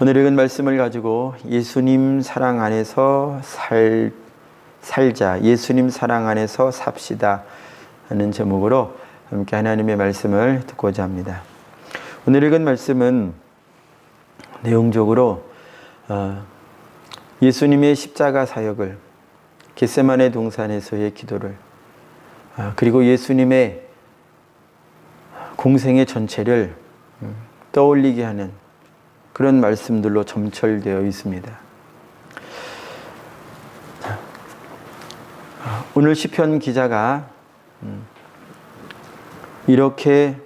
오늘 읽은 말씀을 가지고 예수님 사랑 안에서 살자, 예수님 사랑 안에서 삽시다 하는 제목으로 함께 하나님의 말씀을 듣고자 합니다. 오늘 읽은 말씀은 내용적으로 예수님의 십자가 사역을, 겟세마네 동산에서의 기도를, 그리고 예수님의 공생의 전체를 떠올리게 하는 그런 말씀들로 점철되어 있습니다. 오늘 시편 기자가 이렇게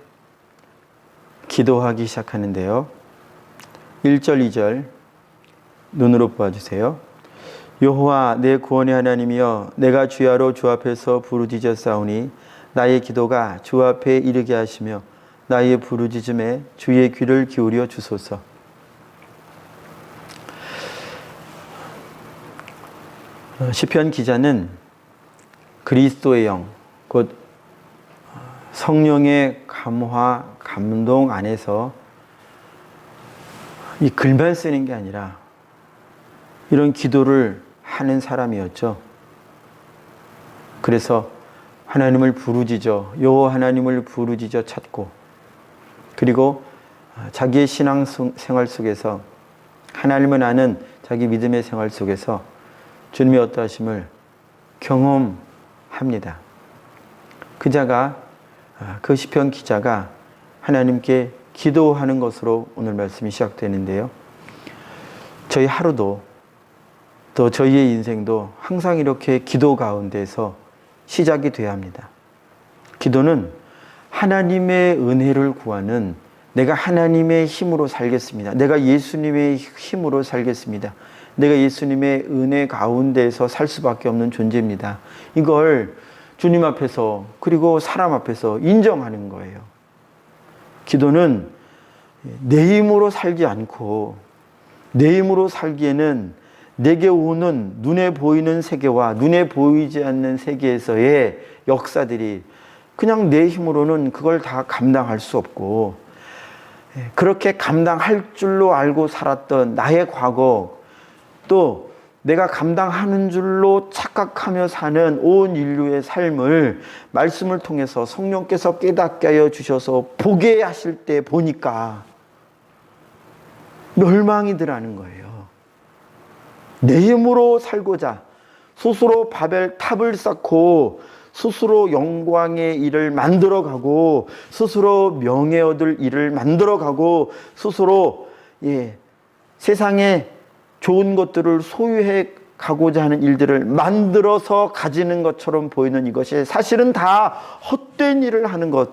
기도하기 시작하는데요. 1절, 2절 눈으로 보아주세요. 여호와 내 구원의 하나님이여, 내가 주야로 주 앞에서 부르짖어 싸우니 나의 기도가 주 앞에 이르게 하시며 나의 부르짖음에 주의 귀를 기울여 주소서. 시편 기자는 그리스도의 영, 곧 성령의 감화, 감동 안에서 이 글만 쓰는 게 아니라 이런 기도를 하는 사람이었죠. 그래서 하나님을 부르짖어, 여호와 하나님을 부르짖어 찾고, 그리고 자기의 신앙 생활 속에서, 하나님을 아는 자기 믿음의 생활 속에서 주님의 어떠하심을 경험합니다. 그 시편 기자가 하나님께 기도하는 것으로 오늘 말씀이 시작되는데요. 저희 하루도, 또 저희의 인생도 항상 이렇게 기도 가운데서 시작이 되어야 합니다. 기도는 하나님의 은혜를 구하는, 내가 하나님의 힘으로 살겠습니다, 내가 예수님의 힘으로 살겠습니다, 내가 예수님의 은혜 가운데서 살 수밖에 없는 존재입니다, 이걸 주님 앞에서, 그리고 사람 앞에서 인정하는 거예요. 기도는 내 힘으로 살지 않고, 내 힘으로 살기에는 내게 오는 눈에 보이는 세계와 눈에 보이지 않는 세계에서의 역사들이 그냥 내 힘으로는 그걸 다 감당할 수 없고, 그렇게 감당할 줄로 알고 살았던 나의 과거, 또 내가 감당하는 줄로 착각하며 사는 온 인류의 삶을 말씀을 통해서 성령께서 깨닫게 하여 주셔서 보게 하실 때 보니까 멸망이더라는 거예요. 내 힘으로 살고자 스스로 바벨 탑을 쌓고, 스스로 영광의 일을 만들어가고, 스스로 명예 얻을 일을 만들어가고, 스스로 세상에 좋은 것들을 소유해 가고자 하는 일들을 만들어서 가지는 것처럼 보이는 이것이 사실은 다 헛된 일을 하는 것,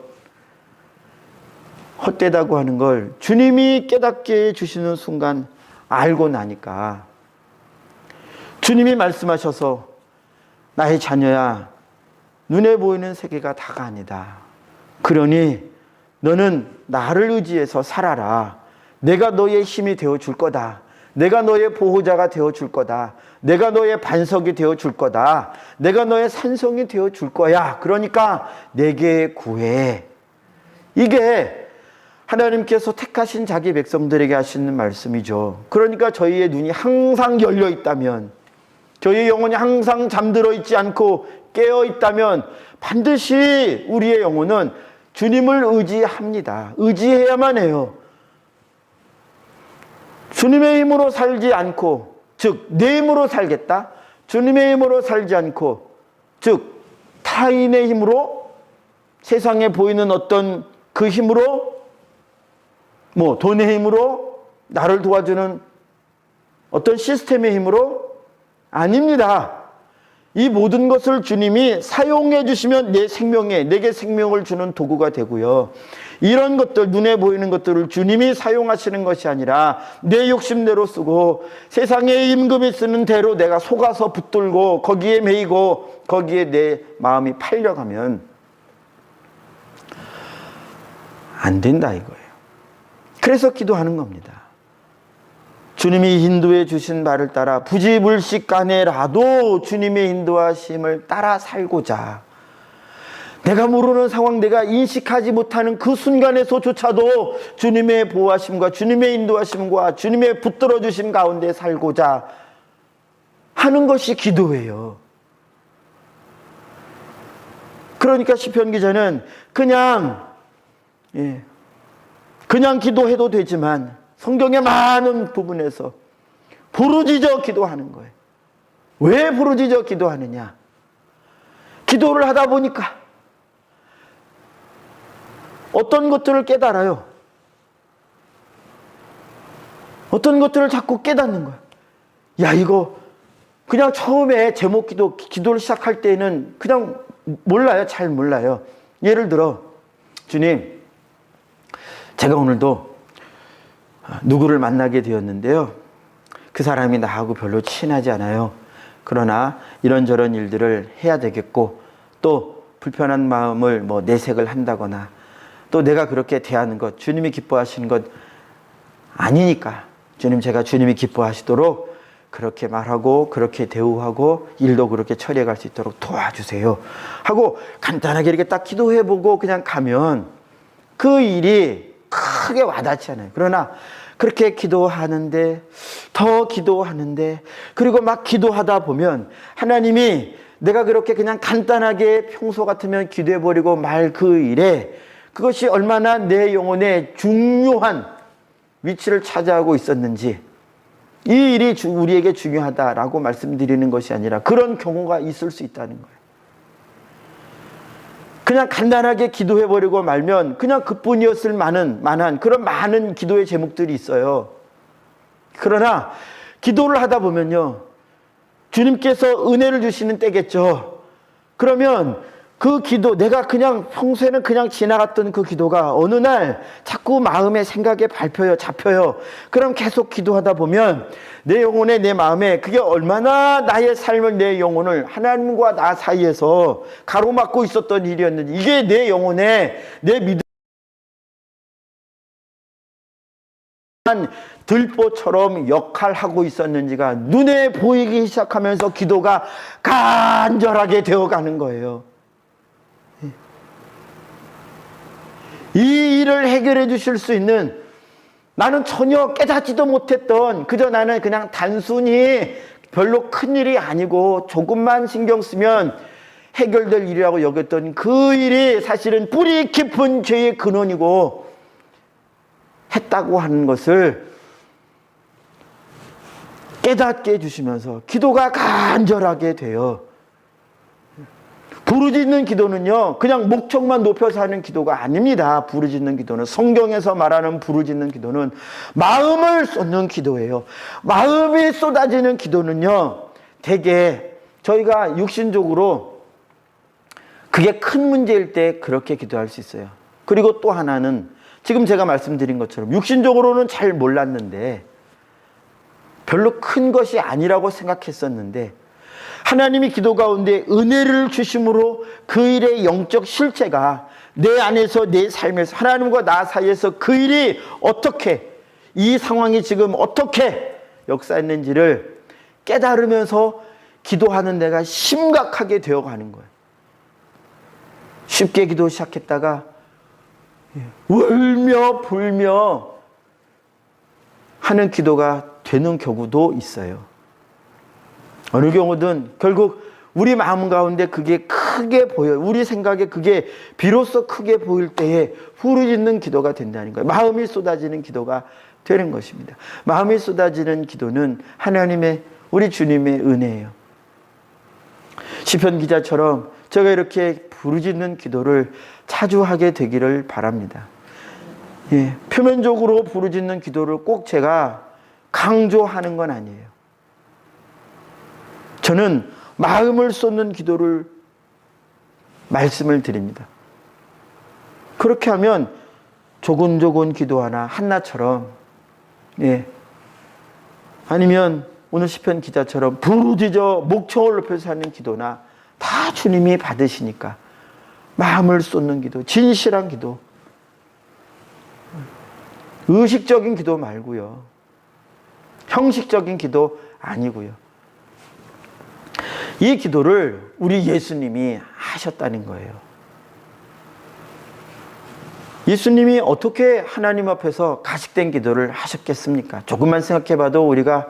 헛되다고 하는 걸 주님이 깨닫게 해주시는 순간 알고 나니까, 주님이 말씀하셔서 나의 자녀야, 눈에 보이는 세계가 다가 아니다, 그러니 너는 나를 의지해서 살아라, 내가 너의 힘이 되어줄 거다, 내가 너의 보호자가 되어줄 거다, 내가 너의 반석이 되어줄 거다, 내가 너의 산성이 되어줄 거야, 그러니까 내게 구해. 이게 하나님께서 택하신 자기 백성들에게 하시는 말씀이죠. 그러니까 저희의 눈이 항상 열려 있다면, 저희의 영혼이 항상 잠들어 있지 않고 깨어 있다면 반드시 우리의 영혼은 주님을 의지합니다. 의지해야만 해요. 주님의 힘으로 살지 않고, 즉 내 힘으로 살겠다, 주님의 힘으로 살지 않고, 즉 타인의 힘으로, 세상에 보이는 어떤 그 힘으로, 돈의 힘으로, 나를 도와주는 어떤 시스템의 힘으로, 아닙니다. 이 모든 것을 주님이 사용해 주시면 내게 생명을 주는 도구가 되고요, 이런 것들, 눈에 보이는 것들을 주님이 사용하시는 것이 아니라 내 욕심대로 쓰고 세상의 임금이 쓰는 대로 내가 속아서 붙들고 거기에 매이고 거기에 내 마음이 팔려가면 안 된다 이거예요. 그래서 기도하는 겁니다. 주님이 인도해 주신 말을 따라 부지불식간에라도 주님의 인도하심을 따라 살고자, 내가 모르는 상황, 내가 인식하지 못하는 그 순간에서조차도 주님의 보호하심과 주님의 인도하심과 주님의 붙들어 주심 가운데 살고자 하는 것이 기도예요. 그러니까 시편 기자는 그냥 기도해도 되지만 성경의 많은 부분에서 부르짖어 기도하는 거예요. 왜 부르짖어 기도하느냐? 기도를 하다 보니까 어떤 것들을 깨달아요. 어떤 것들을 자꾸 깨닫는 거야. 야, 이거 그냥 처음에 제목 기도를 시작할 때는 그냥 몰라요. 잘 몰라요. 예를 들어, 주님, 제가 오늘도 누구를 만나게 되었는데요. 그 사람이 나하고 별로 친하지 않아요. 그러나 이런저런 일들을 해야 되겠고, 또 불편한 마음을 내색을 한다거나, 또 내가 그렇게 대하는 것, 주님이 기뻐하시는 것 아니니까 주님, 제가 주님이 기뻐하시도록 그렇게 말하고 그렇게 대우하고 일도 그렇게 처리해 갈 수 있도록 도와주세요 하고 간단하게 이렇게 딱 기도해보고 그냥 가면 그 일이 크게 와닿지 않아요. 그러나 그렇게 기도하는데 더 기도하는데, 그리고 막 기도하다 보면 하나님이 내가 그렇게 그냥 간단하게 평소 같으면 기도해버리고 말 그 일에 그것이 얼마나 내 영혼에 중요한 위치를 차지하고 있었는지, 이 일이 우리에게 중요하다라고 말씀드리는 것이 아니라 그런 경우가 있을 수 있다는 거예요. 그냥 간단하게 기도해버리고 말면 그냥 그뿐이었을 만한 그런 많은 기도의 제목들이 있어요. 그러나 기도를 하다 보면요, 주님께서 은혜를 주시는 때겠죠. 그러면 그 기도, 내가 그냥 평소에는 그냥 지나갔던 그 기도가 어느 날 자꾸 마음에 생각에 잡혀요. 그럼 계속 기도하다 보면 내 영혼에, 내 마음에 그게 얼마나 나의 삶을, 내 영혼을 하나님과 나 사이에서 가로막고 있었던 일이었는지, 이게 내 영혼에, 내 믿음 들보처럼 역할하고 있었는지가 눈에 보이기 시작하면서 기도가 간절하게 되어가는 거예요. 이 일을 해결해 주실 수 있는, 나는 전혀 깨닫지도 못했던, 그저 나는 그냥 단순히 별로 큰 일이 아니고 조금만 신경 쓰면 해결될 일이라고 여겼던 그 일이 사실은 뿌리 깊은 죄의 근원이고 했다고 하는 것을 깨닫게 해주시면서 기도가 간절하게 돼요. 부르짖는 기도는요, 그냥 목청만 높여서 하는 기도가 아닙니다. 부르짖는 기도는, 성경에서 말하는 부르짖는 기도는 마음을 쏟는 기도예요. 마음이 쏟아지는 기도는요, 대개 저희가 육신적으로 그게 큰 문제일 때 그렇게 기도할 수 있어요. 그리고 또 하나는 지금 제가 말씀드린 것처럼 육신적으로는 잘 몰랐는데, 별로 큰 것이 아니라고 생각했었는데 하나님이 기도 가운데 은혜를 주심으로 그 일의 영적 실체가 내 안에서, 내 삶에서, 하나님과 나 사이에서 그 일이 어떻게, 이 상황이 지금 어떻게 역사했는지를 깨달으면서 기도하는 데가 심각하게 되어가는 거예요. 쉽게 기도 시작했다가 울며 불며 하는 기도가 되는 경우도 있어요. 어느 경우든 결국 우리 마음 가운데 그게 크게 보여요. 우리 생각에 그게 비로소 크게 보일 때에 부르짖는 기도가 된다는 거예요. 마음이 쏟아지는 기도가 되는 것입니다. 마음이 쏟아지는 기도는 하나님의, 우리 주님의 은혜예요. 시편 기자처럼 제가 이렇게 부르짖는 기도를 자주 하게 되기를 바랍니다. 표면적으로 부르짖는 기도를 꼭 제가 강조하는 건 아니에요. 저는 마음을 쏟는 기도를 말씀을 드립니다. 그렇게 하면 조곤조곤 기도하나 한나처럼, 아니면 오늘 시편 기자처럼 부르짖어 목청을 높여서 하는 기도나 다 주님이 받으시니까 마음을 쏟는 기도, 진실한 기도, 의식적인 기도 말고요, 형식적인 기도 아니고요. 이 기도를 우리 예수님이 하셨다는 거예요. 예수님이 어떻게 하나님 앞에서 가식된 기도를 하셨겠습니까? 조금만 생각해 봐도 우리가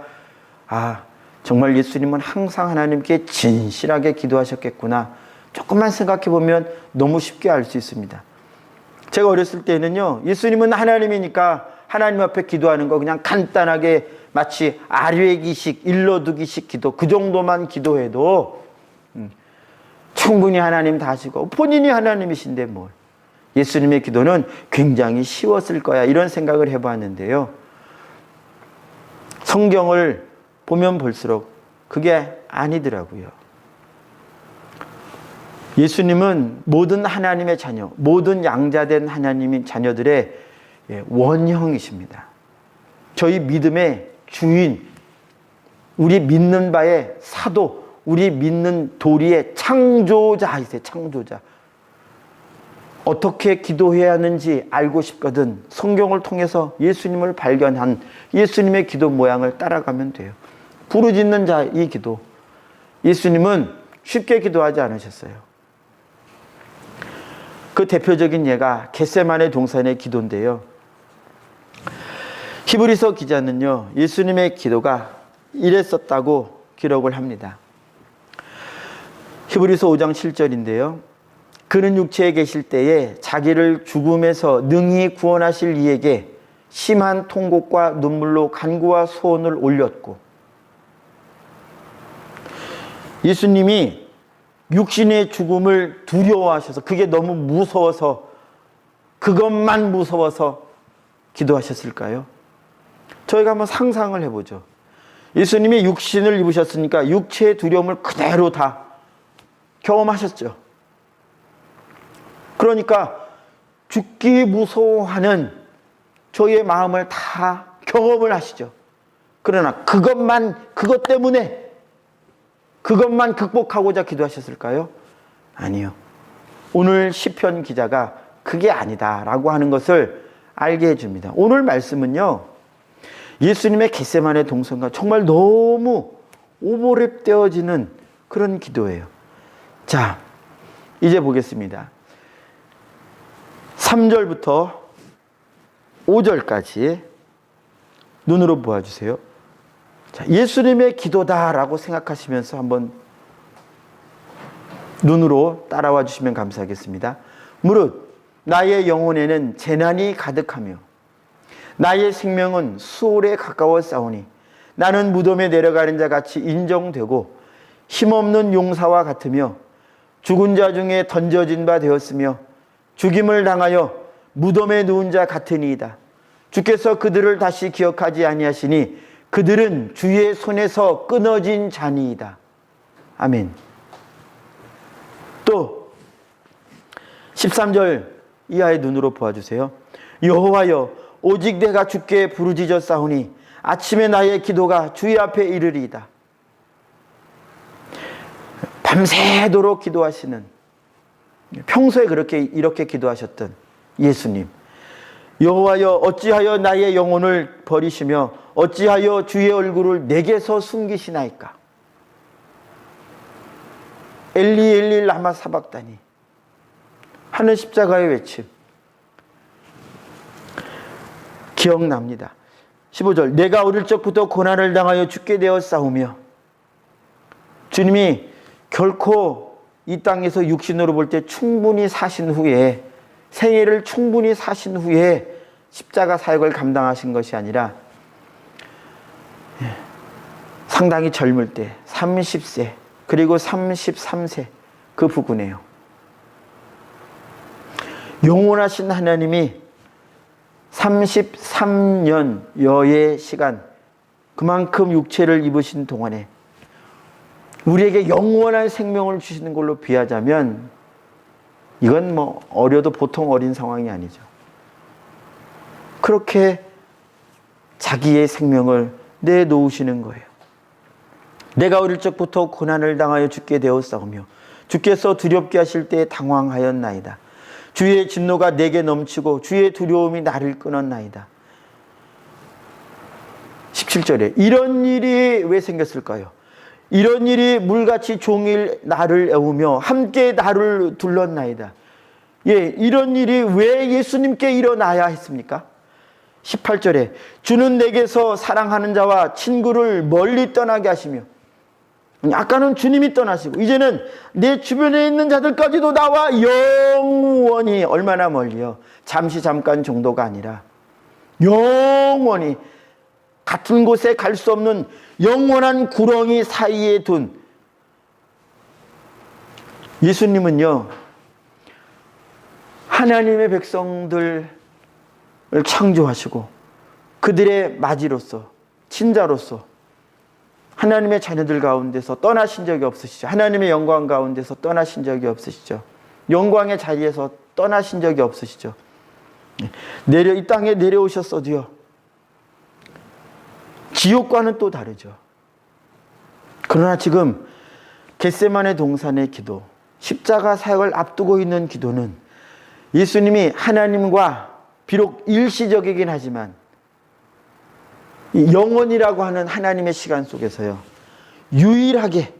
정말 예수님은 항상 하나님께 진실하게 기도하셨겠구나. 조금만 생각해 보면 너무 쉽게 알 수 있습니다. 제가 어렸을 때는요, 예수님은 하나님이니까 하나님 앞에 기도하는 거 그냥 간단하게 마치 아뢰기식, 일러두기식 기도, 그 정도만 기도해도 충분히 하나님 다 아시고 본인이 하나님이신데 뭘. 예수님의 기도는 굉장히 쉬웠을 거야, 이런 생각을 해봤는데요. 성경을 보면 볼수록 그게 아니더라고요. 예수님은 모든 하나님의 자녀, 모든 양자된 하나님의 자녀들의 원형이십니다. 저희 믿음의 주인, 우리 믿는 바의 사도, 우리 믿는 도리의 창조자이세요. 창조자. 어떻게 기도해야 하는지 알고 싶거든 성경을 통해서 예수님을 발견한 예수님의 기도 모양을 따라가면 돼요. 부르짖는 자의 기도. 예수님은 쉽게 기도하지 않으셨어요. 그 대표적인 예가 겟세마네 동산의 기도인데요. 히브리서 기자는요, 예수님의 기도가 이랬었다고 기록을 합니다. 히브리서 5장 7절인데요. 그는 육체에 계실 때에 자기를 죽음에서 능히 구원하실 이에게 심한 통곡과 눈물로 간구와 소원을 올렸고, 예수님이 육신의 죽음을 두려워하셔서 그게 너무 무서워서, 그것만 무서워서 기도하셨을까요? 저희가 한번 상상을 해보죠. 예수님이 육신을 입으셨으니까 육체의 두려움을 그대로 다 경험하셨죠. 그러니까 죽기 무서워하는 저희의 마음을 다 경험을 하시죠. 그러나 그것 때문에 그것만 극복하고자 기도하셨을까요? 아니요. 오늘 시편 기자가 그게 아니다라고 하는 것을 알게 해줍니다. 오늘 말씀은요, 예수님의 겟세마네 동산과 정말 너무 오버랩되어지는 그런 기도예요. 자, 이제 보겠습니다. 3절부터 5절까지 눈으로 보아주세요. 자, 예수님의 기도다라고 생각하시면서 한번 눈으로 따라와 주시면 감사하겠습니다. 무릇 나의 영혼에는 재난이 가득하며 나의 생명은 수월에 가까워 싸우니 나는 무덤에 내려가는 자 같이 인정되고 힘없는 용사와 같으며 죽은 자 중에 던져진 바 되었으며 죽임을 당하여 무덤에 누운 자 같으니이다. 주께서 그들을 다시 기억하지 아니하시니 그들은 주의 손에서 끊어진 자니이다. 아멘. 또 13절 이하의 눈으로 보아주세요. 여호와여, 오직 내가 주께 부르짖어 싸우니 아침에 나의 기도가 주의 앞에 이르리이다. 밤새도록 기도하시는, 평소에 이렇게 기도하셨던 예수님. 여호와여, 어찌하여 나의 영혼을 버리시며 어찌하여 주의 얼굴을 내게서 숨기시나이까. 엘리 엘리 라마 사박다니 하는 십자가의 외침 기억납니다. 15절 내가 어릴 적부터 고난을 당하여 죽게 되어 싸우며, 주님이 결코 이 땅에서 육신으로 볼 때 충분히 사신 후에, 생애를 충분히 사신 후에 십자가 사역을 감당하신 것이 아니라 상당히 젊을 때 30세 그리고 33세 그 부근에요. 영원하신 하나님이 33년여의 시간, 그만큼 육체를 입으신 동안에 우리에게 영원한 생명을 주시는 걸로 비하자면 이건 어려도 보통 어린 상황이 아니죠. 그렇게 자기의 생명을 내놓으시는 거예요. 내가 어릴 적부터 고난을 당하여 죽게 되었사오며 주께서 두렵게 하실 때 당황하였나이다. 주의 진노가 내게 넘치고 주의 두려움이 나를 끊었나이다. 17절에 이런 일이 왜 생겼을까요? 이런 일이 물같이 종일 나를 애우며 함께 나를 둘렀나이다. 예, 이런 일이 왜 예수님께 일어나야 했습니까? 18절에 주는 내게서 사랑하는 자와 친구를 멀리 떠나게 하시며, 아까는 주님이 떠나시고 이제는 내 주변에 있는 자들까지도 나와 영원히, 얼마나 멀리요? 잠시 잠깐 정도가 아니라 영원히 같은 곳에 갈 수 없는 영원한 구렁이 사이에 둔 예수님은요, 하나님의 백성들을 창조하시고 그들의 맞이로서, 친자로서 하나님의 자녀들 가운데서 떠나신 적이 없으시죠. 하나님의 영광 가운데서 떠나신 적이 없으시죠. 영광의 자리에서 떠나신 적이 없으시죠. 이 땅에 내려오셨어도요, 지옥과는 또 다르죠. 그러나 지금 겟세마네 동산의 기도, 십자가 사역을 앞두고 있는 기도는 예수님이 하나님과 비록 일시적이긴 하지만 영원이라고 하는 하나님의 시간 속에서요, 유일하게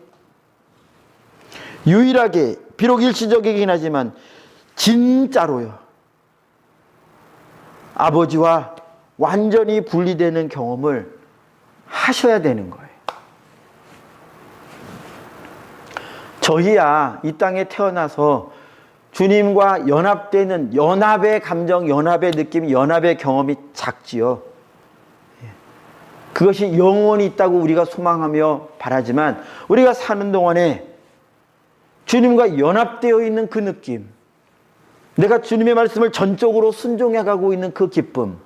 비록 일시적이긴 하지만 진짜로요, 아버지와 완전히 분리되는 경험을 하셔야 되는 거예요. 저희야 이 땅에 태어나서 주님과 연합되는, 연합의 감정, 연합의 느낌, 연합의 경험이 작지요. 그것이 영원히 있다고 우리가 소망하며 바라지만, 우리가 사는 동안에 주님과 연합되어 있는 그 느낌, 내가 주님의 말씀을 전적으로 순종해 가고 있는 그 기쁨,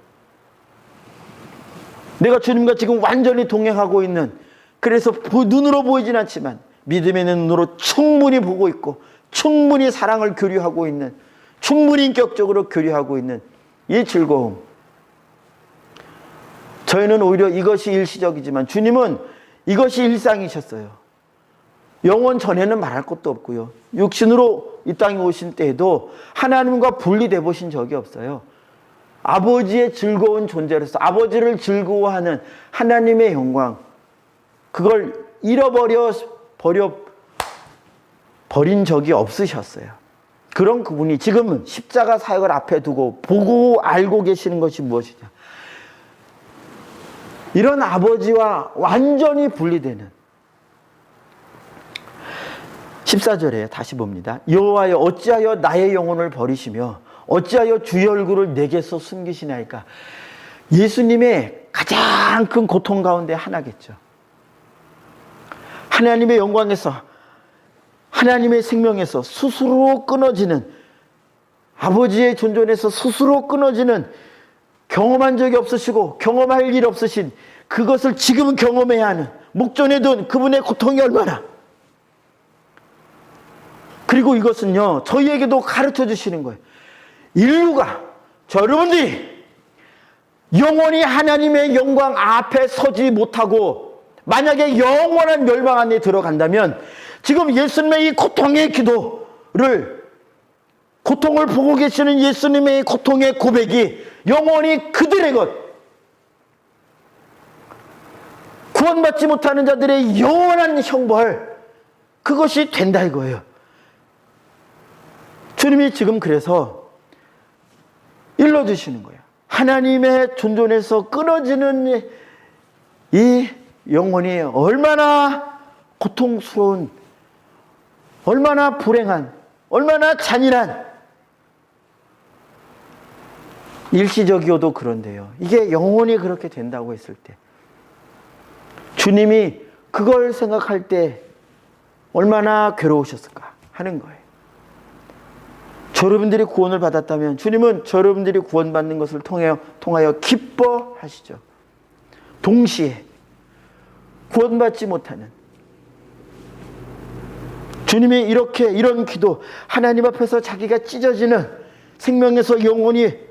내가 주님과 지금 완전히 동행하고 있는, 그래서 눈으로 보이진 않지만 믿음의 눈으로 충분히 보고 있고 충분히 사랑을 교류하고 있는, 충분히 인격적으로 교류하고 있는 이 즐거움, 저희는 오히려 이것이 일시적이지만 주님은 이것이 일상이셨어요. 영원 전에는 말할 것도 없고요, 육신으로 이 땅에 오신 때에도 하나님과 분리돼 보신 적이 없어요. 아버지의 즐거운 존재로서 아버지를 즐거워하는 하나님의 영광, 그걸 버린 적이 없으셨어요. 그런 그분이 지금은 십자가 사역을 앞에 두고 보고 알고 계시는 것이 무엇이냐, 이런 아버지와 완전히 분리되는, 14절에 다시 봅니다. 여호와여 어찌하여 나의 영혼을 버리시며 어찌하여 주의 얼굴을 내게서 숨기시나이까. 예수님의 가장 큰 고통 가운데 하나겠죠. 하나님의 영광에서, 하나님의 생명에서 스스로 끊어지는, 아버지의 존존에서 스스로 끊어지는, 경험한 적이 없으시고 경험할 일 없으신 그것을 지금은 경험해야 하는 목전에 둔 그분의 고통이 얼마나, 그리고 이것은요 저희에게도 가르쳐 주시는 거예요. 인류가, 여러분들이 영원히 하나님의 영광 앞에 서지 못하고 만약에 영원한 멸망 안에 들어간다면, 지금 예수님의 이 고통의 기도를, 고통을 보고 계시는 예수님의 고통의 고백이 영원히 그들의 것, 구원받지 못하는 자들의 영원한 형벌, 그것이 된다 이거예요. 주님이 지금 그래서 일러주시는 거예요. 하나님의 존존에서 끊어지는 이 영혼이 얼마나 고통스러운, 얼마나 불행한, 얼마나 잔인한, 일시적이어도 그런데요, 이게 영원히 그렇게 된다고 했을 때 주님이 그걸 생각할 때 얼마나 괴로우셨을까 하는 거예요. 여러분들이 구원을 받았다면 주님은 여러분들이 구원받는 것을 통하여 기뻐하시죠. 동시에 구원받지 못하는 주님이 이런 기도, 하나님 앞에서 자기가 찢어지는, 생명에서 영혼이,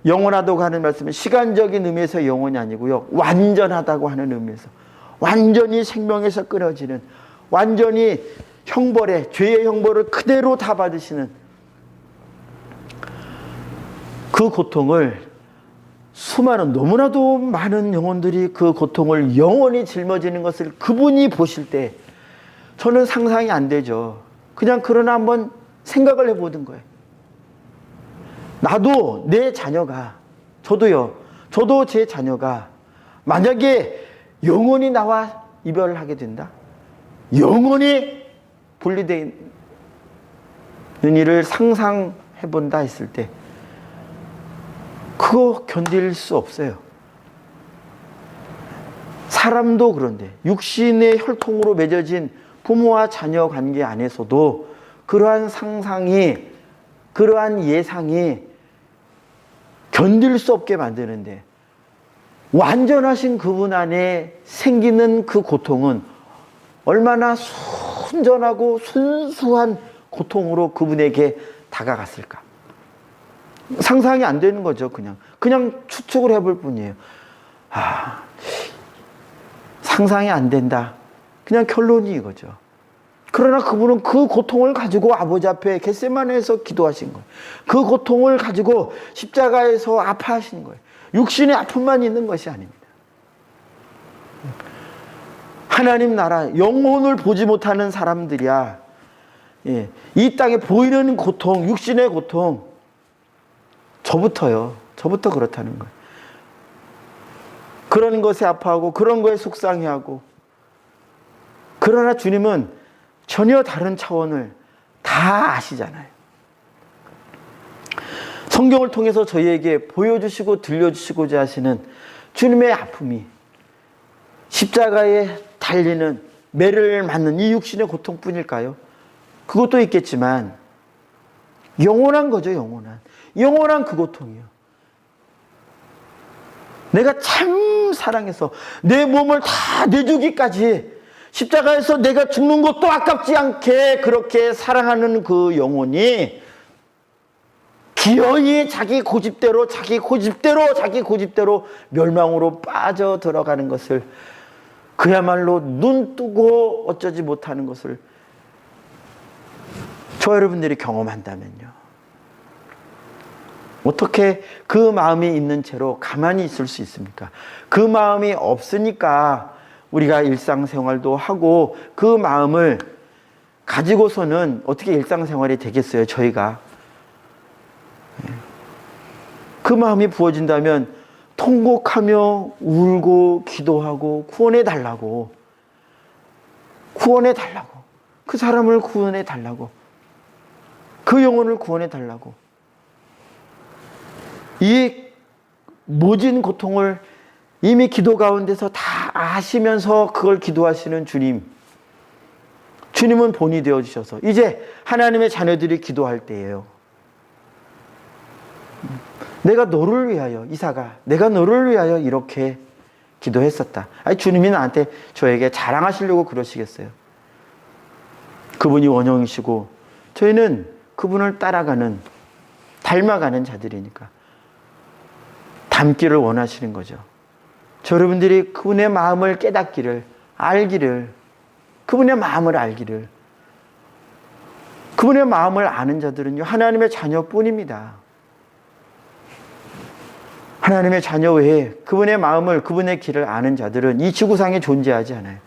영원하다고 하는 말씀은 시간적인 의미에서 영혼이 아니고요, 완전하다고 하는 의미에서, 완전히 생명에서 끊어지는, 완전히 죄의 형벌을 그대로 다 받으시는 그 고통을, 수많은, 너무나도 많은 영혼들이 그 고통을 영원히 짊어지는 것을 그분이 보실 때 저는 상상이 안 되죠. 그냥 그러나 한번 생각을 해보는 거예요. 나도 내 자녀가, 저도 제 자녀가 만약에 영원히 나와 이별을 하게 된다, 영원히 분리되는 일을 상상해 본다 했을 때 그거 견딜 수 없어요. 사람도 그런데 육신의 혈통으로 맺어진 부모와 자녀 관계 안에서도 그러한 상상이, 그러한 예상이 견딜 수 없게 만드는데, 완전하신 그분 안에 생기는 그 고통은 얼마나 순전하고 순수한 고통으로 그분에게 다가갔을까. 상상이 안 되는 거죠. 그냥 추측을 해볼 뿐이에요. 상상이 안 된다, 그냥 결론이 이거죠. 그러나 그분은 그 고통을 가지고 아버지 앞에 겟세마네에서 기도하신 거예요. 그 고통을 가지고 십자가에서 아파하신 거예요. 육신의 아픔만 있는 것이 아닙니다. 하나님 나라, 영혼을 보지 못하는 사람들이야, 이 땅에 보이는 고통, 육신의 고통, 저부터 그렇다는 거예요. 그런 것에 아파하고 그런 거에 속상해하고. 그러나 주님은 전혀 다른 차원을 다 아시잖아요. 성경을 통해서 저희에게 보여주시고 들려주시고자 하시는 주님의 아픔이 십자가에 달리는, 매를 맞는 이 육신의 고통뿐일까요? 그것도 있겠지만 영원한 거죠. 영원한 그 고통이요. 내가 참 사랑해서 내 몸을 다 내주기까지, 십자가에서 내가 죽는 것도 아깝지 않게 그렇게 사랑하는 그 영혼이 기어이 자기 고집대로 멸망으로 빠져 들어가는 것을, 그야말로 눈 뜨고 어쩌지 못하는 것을 저 여러분들이 경험한다면요, 어떻게 그 마음이 있는 채로 가만히 있을 수 있습니까? 그 마음이 없으니까 우리가 일상생활도 하고, 그 마음을 가지고서는 어떻게 일상생활이 되겠어요, 저희가. 그 마음이 부어진다면 통곡하며 울고 기도하고 구원해달라고, 그 사람을 구원해달라고, 그 영혼을 구원해달라고. 이 모진 고통을 이미 기도 가운데서 다 아시면서 그걸 기도하시는 주님은 본이 되어주셔서 이제 하나님의 자녀들이 기도할 때예요. 내가 너를 위하여, 이사가 내가 너를 위하여 이렇게 기도했었다. 아니, 주님이 저에게 자랑하시려고 그러시겠어요? 그분이 원형이시고 저희는 그분을 닮아가는 자들이니까 닮기를 원하시는 거죠. 여러분들이 그분의 마음을 깨닫기를, 그분의 마음을 알기를. 그분의 마음을 아는 자들은요, 하나님의 자녀뿐입니다. 하나님의 자녀 외에 그분의 마음을, 그분의 길을 아는 자들은 이 지구상에 존재하지 않아요.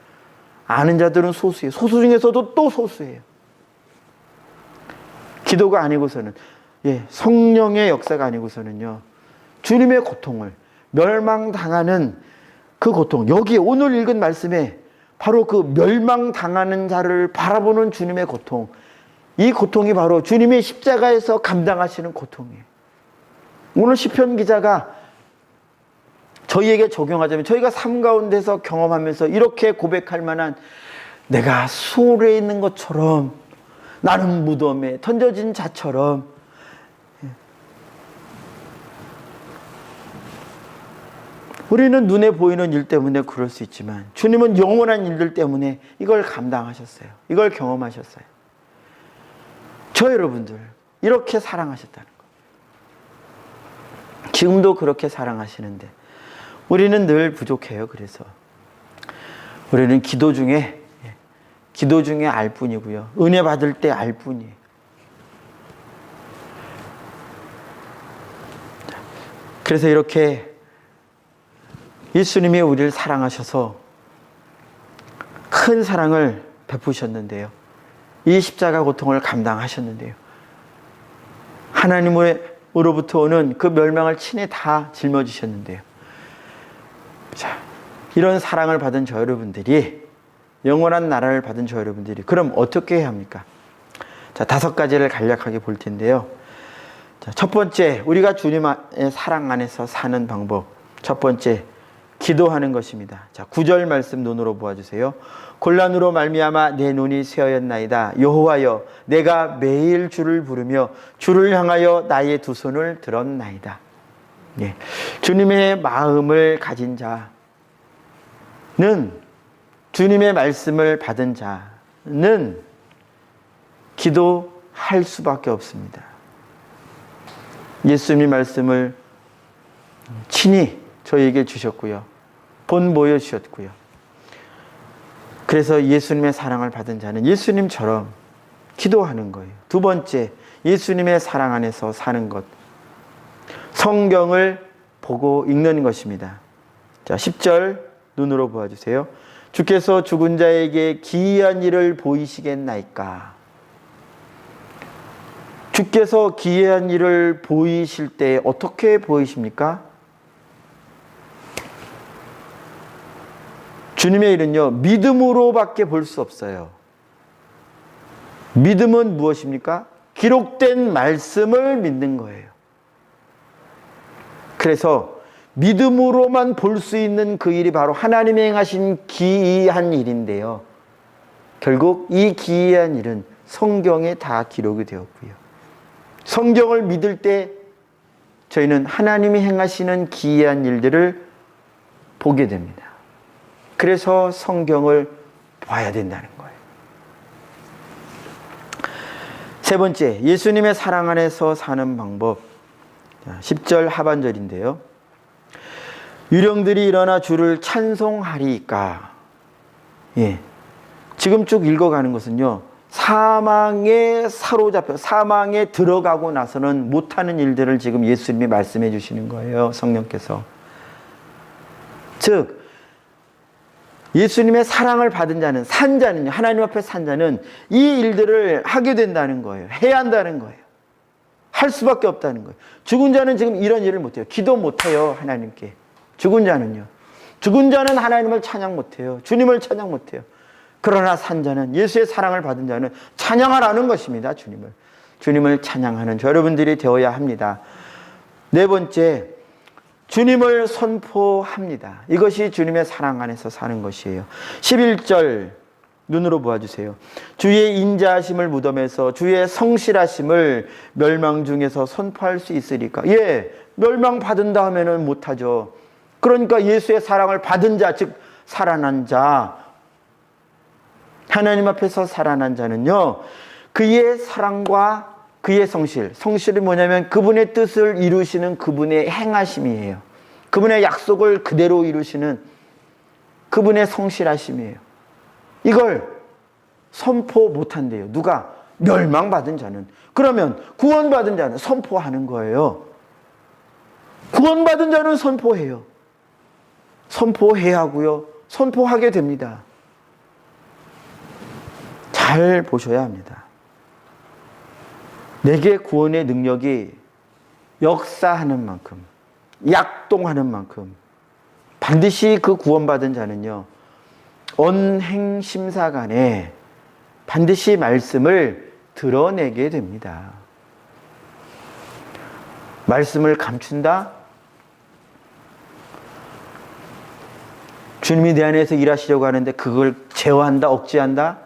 아는 자들은 소수예요. 소수 중에서도 또 소수예요. 기도가 아니고서는, 성령의 역사가 아니고서는요, 주님의 고통을, 멸망당하는 그 고통, 여기 오늘 읽은 말씀에 바로 그 멸망당하는 자를 바라보는 주님의 고통, 이 고통이 바로 주님의 십자가에서 감당하시는 고통이에요. 오늘 시편 기자가 저희에게 적용하자면, 저희가 삶 가운데서 경험하면서 이렇게 고백할 만한, 내가 수월에 있는 것처럼, 나는 무덤에 던져진 자처럼, 우리는 눈에 보이는 일 때문에 그럴 수 있지만 주님은 영원한 일들 때문에 이걸 감당하셨어요. 이걸 경험하셨어요. 저 여러분들 이렇게 사랑하셨다는 거. 지금도 그렇게 사랑하시는데 우리는 늘 부족해요. 그래서 우리는 기도 중에 알 뿐이고요, 은혜 받을 때 알 뿐이에요. 그래서 이렇게 예수님이 우리를 사랑하셔서 큰 사랑을 베푸셨는데요, 이 십자가 고통을 감당하셨는데요, 하나님의 하나님으로부터 오는 그 멸망을 친히 다 짊어지셨는데요. 자, 이런 사랑을 받은 저 여러분들이, 영원한 나라를 받은 저 여러분들이 그럼 어떻게 해야 합니까? 자, 5가지를 간략하게 볼 텐데요. 자, 첫 번째, 우리가 주님의 사랑 안에서 사는 방법. 첫 번째, 기도하는 것입니다. 자, 9절 말씀 눈으로 보아주세요. 곤란으로 말미암아 내 눈이 쇠하였나이다. 여호와여, 내가 매일 주를 부르며 주를 향하여 나의 두 손을 들었나이다. 예. 주님의 마음을 가진 자는, 주님의 말씀을 받은 자는 기도할 수밖에 없습니다. 예수님의 말씀을 친히 저희에게 주셨고요. 본 보여주셨고요. 그래서 예수님의 사랑을 받은 자는 예수님처럼 기도하는 거예요. 두 번째, 예수님의 사랑 안에서 사는 것. 성경을 보고 읽는 것입니다. 자, 10절 눈으로 보아주세요. 주께서 죽은 자에게 기이한 일을 보이시겠나이까. 주께서 기이한 일을 보이실 때 어떻게 보이십니까? 주님의 일은요, 믿음으로밖에 볼 수 없어요. 믿음은 무엇입니까? 기록된 말씀을 믿는 거예요. 그래서 믿음으로만 볼 수 있는 그 일이 바로 하나님이 행하신 기이한 일인데요. 결국 이 기이한 일은 성경에 다 기록이 되었고요. 성경을 믿을 때 저희는 하나님이 행하시는 기이한 일들을 보게 됩니다. 그래서 성경을 봐야 된다는 거예요. 세 번째, 예수님의 사랑 안에서 사는 방법. 10절 하반절인데요. 유령들이 일어나 주를 찬송하리까. 예. 지금 쭉 읽어가는 것은요, 사망에 사로잡혀 사망에 들어가고 나서는 못하는 일들을 지금 예수님이 말씀해 주시는 거예요. 성령께서. 즉 예수님의 사랑을 받은 자는, 산 자는요, 하나님 앞에 산 자는 이 일들을 하게 된다는 거예요. 해야 한다는 거예요. 할 수밖에 없다는 거예요. 죽은 자는 지금 이런 일을 못해요. 기도 못해요. 하나님께. 죽은 자는요. 죽은 자는 하나님을 찬양 못해요. 주님을 찬양 못해요. 그러나 산 자는, 예수의 사랑을 받은 자는 찬양하라는 것입니다. 주님을 찬양하는 여러분들이 되어야 합니다. 네 번째, 주님을 선포합니다. 이것이 주님의 사랑 안에서 사는 것이에요. 11절 눈으로 보아주세요. 주의 인자하심을 무덤에서 주의 성실하심을 멸망 중에서 선포할 수 있으리까. 예, 멸망받은다 하면은 못하죠. 그러니까 예수의 사랑을 받은 자, 즉 살아난 자, 하나님 앞에서 살아난 자는요, 그의 사랑과 그의 성실이 뭐냐면 그분의 뜻을 이루시는 그분의 행하심이에요. 그분의 약속을 그대로 이루시는 그분의 성실하심이에요. 이걸 선포 못한대요. 누가? 멸망받은 자는. 그러면 구원받은 자는 선포하는 거예요. 구원받은 자는 선포해요. 선포해야 하고요. 선포하게 됩니다. 잘 보셔야 합니다. 내게 구원의 능력이 역사하는 만큼, 약동하는 만큼 반드시 그 구원받은 자는요, 언행심사간에 반드시 말씀을 드러내게 됩니다. 말씀을 감춘다? 주님이 내 안에서 일하시려고 하는데 그걸 제어한다, 억제한다?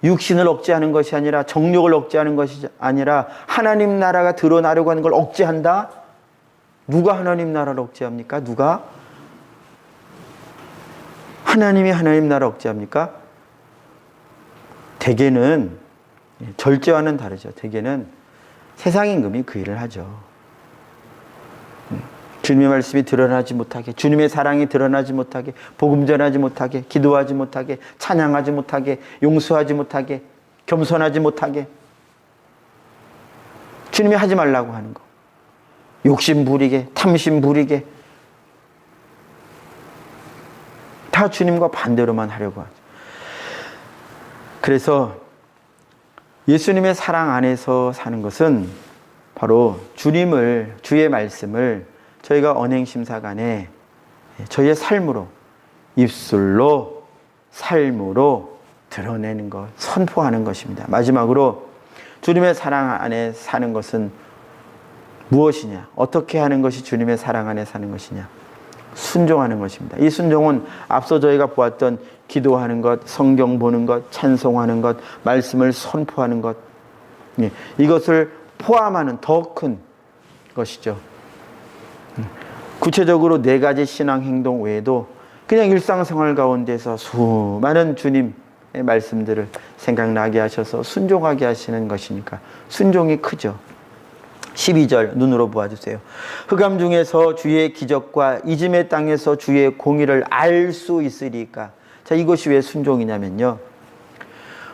육신을 억제하는 것이 아니라, 정욕을 억제하는 것이 아니라 하나님 나라가 드러나려고 하는 걸 억제한다? 누가 하나님 나라를 억제합니까? 누가? 하나님이 하나님 나라를 억제합니까? 대개는, 절제와는 다르죠. 대개는 세상 임금이 그 일을 하죠. 주님의 말씀이 드러나지 못하게, 주님의 사랑이 드러나지 못하게, 복음 전하지 못하게, 기도하지 못하게, 찬양하지 못하게, 용서하지 못하게, 겸손하지 못하게, 주님이 하지 말라고 하는 거, 욕심 부리게, 탐심 부리게, 다 주님과 반대로만 하려고 하죠. 그래서 예수님의 사랑 안에서 사는 것은 바로 주의 말씀을 저희가 언행심사간에 저희의 삶으로, 입술로, 삶으로 드러내는 것, 선포하는 것입니다. 마지막으로 주님의 사랑 안에 사는 것은 무엇이냐? 어떻게 하는 것이 주님의 사랑 안에 사는 것이냐? 순종하는 것입니다. 이 순종은 앞서 저희가 보았던 기도하는 것, 성경 보는 것, 찬송하는 것, 말씀을 선포하는 것, 이것을 포함하는 더 큰 것이죠. 구체적으로 4가지 신앙 행동 외에도 그냥 일상생활 가운데서 수많은 주님의 말씀들을 생각나게 하셔서 순종하게 하시는 것이니까 순종이 크죠. 12절 눈으로 보아주세요. 흑암 중에서 주의 기적과 이짐의 땅에서 주의 공의를 알 수 있으리까. 자, 이것이 왜 순종이냐면요,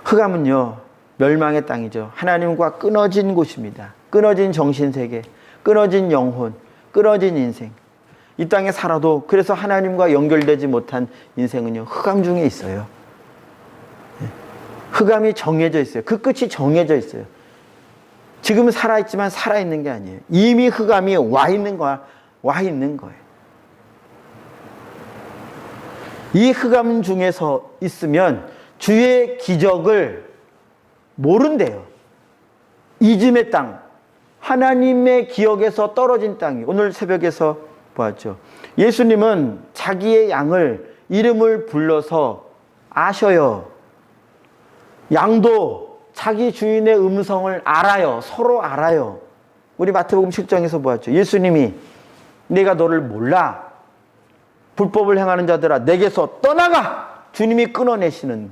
흑암은요 멸망의 땅이죠. 하나님과 끊어진 곳입니다. 끊어진 정신세계, 끊어진 영혼, 끊어진 인생. 이 땅에 살아도 그래서 하나님과 연결되지 못한 인생은요 흑암 중에 있어요. 흑암이 정해져 있어요. 그 끝이 정해져 있어요. 지금은 살아있지만 살아있는 게 아니에요. 이미 흑암이 와 있는 거예요. 이 흑암 중에서 있으면 주의 기적을 모른대요. 이즘의 땅, 하나님의 기억에서 떨어진 땅이, 오늘 새벽에서 보았죠. 예수님은 자기의 양을 이름을 불러서 아셔요. 양도 자기 주인의 음성을 알아요. 서로 알아요. 우리 마태복음 7장에서 보았죠. 예수님이 내가 너를 몰라, 불법을 행하는 자들아 내게서 떠나가. 주님이 끊어내시는,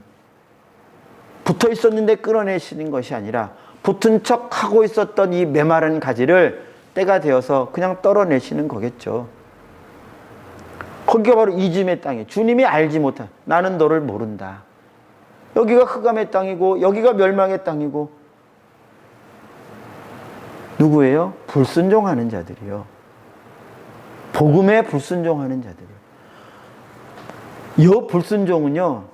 붙어 있었는데 끊어내시는 것이 아니라 붙은 척 하고 있었던 이 메마른 가지를 때가 되어서 그냥 떨어내시는 거겠죠. 거기가 바로 이즘의 땅이에요. 주님이 알지 못한, 나는 너를 모른다. 여기가 흑암의 땅이고 여기가 멸망의 땅이고, 누구예요? 불순종하는 자들이요. 복음에 불순종하는 자들이요. 이 불순종은요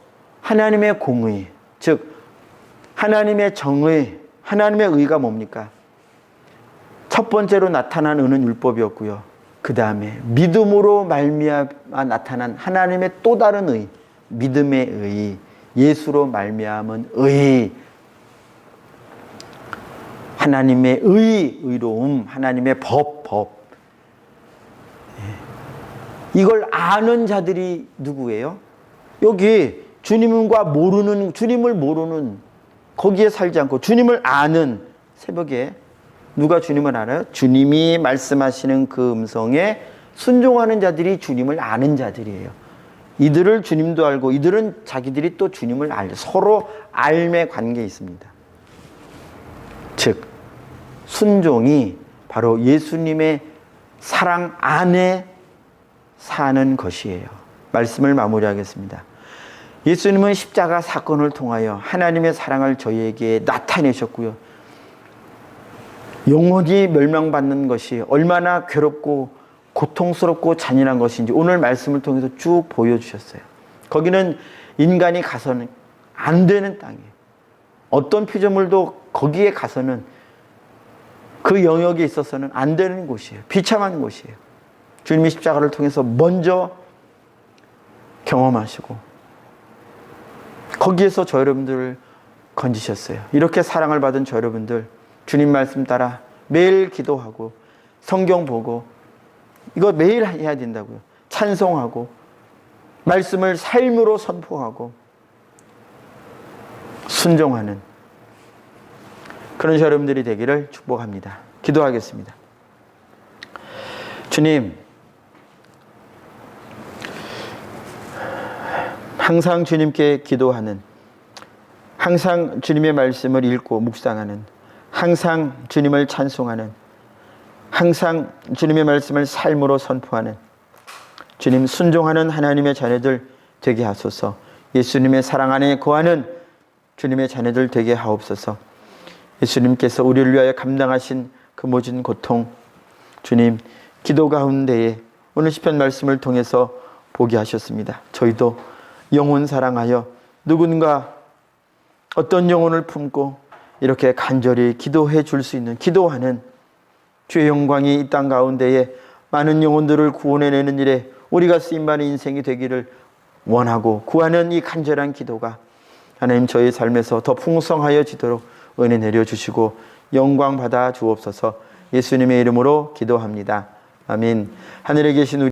하나님의 공의, 즉 하나님의 정의, 하나님의 의가 뭡니까? 첫 번째로 나타난 의는 율법이었고요. 그 다음에 믿음으로 말미암아 나타난 하나님의 또 다른 의, 믿음의 의, 예수로 말미암은 의, 하나님의 의로움, 하나님의 법. 이걸 아는 자들이 누구예요? 여기 주님을 모르는, 거기에 살지 않고 주님을 아는, 새벽에 누가 주님을 알아요? 주님이 말씀하시는 그 음성에 순종하는 자들이 주님을 아는 자들이에요. 이들을 주님도 알고 이들은 자기들이 또 주님을 알죠. 서로 알매 관계에 있습니다. 즉 순종이 바로 예수님의 사랑 안에 사는 것이에요. 말씀을 마무리하겠습니다. 예수님은 십자가 사건을 통하여 하나님의 사랑을 저희에게 나타내셨고요. 영원히 멸망받는 것이 얼마나 괴롭고 고통스럽고 잔인한 것인지 오늘 말씀을 통해서 쭉 보여주셨어요. 거기는 인간이 가서는 안 되는 땅이에요. 어떤 피조물도 거기에 가서는, 그 영역에 있어서는 안 되는 곳이에요. 비참한 곳이에요. 주님이 십자가를 통해서 먼저 경험하시고 거기에서 저 여러분들을 건지셨어요. 이렇게 사랑을 받은 저 여러분들, 주님 말씀 따라 매일 기도하고 성경 보고, 이거 매일 해야 된다고요. 찬송하고 말씀을 삶으로 선포하고 순종하는 그런 여러분들이 되기를 축복합니다. 기도하겠습니다. 주님, 항상 주님께 기도하는, 항상 주님의 말씀을 읽고 묵상하는, 항상 주님을 찬송하는, 항상 주님의 말씀을 삶으로 선포하는, 주님 순종하는 하나님의 자녀들 되게 하소서. 예수님의 사랑 안에 거하는 주님의 자녀들 되게 하옵소서. 예수님께서 우리를 위하여 감당하신 그 모진 고통, 주님 기도 가운데에 오늘 시편 말씀을 통해서 보게 하셨습니다. 저희도 영혼 사랑하여 누군가 어떤 영혼을 품고 이렇게 간절히 기도해 줄 수 있는, 기도하는 주의 영광이 이 땅 가운데에 많은 영혼들을 구원해내는 일에 우리가 쓰임받는 인생이 되기를 원하고 구하는 이 간절한 기도가 하나님 저희 삶에서 더 풍성하여지도록 은혜 내려주시고 영광 받아 주옵소서. 예수님의 이름으로 기도합니다. 아멘. 하늘에 계신 우리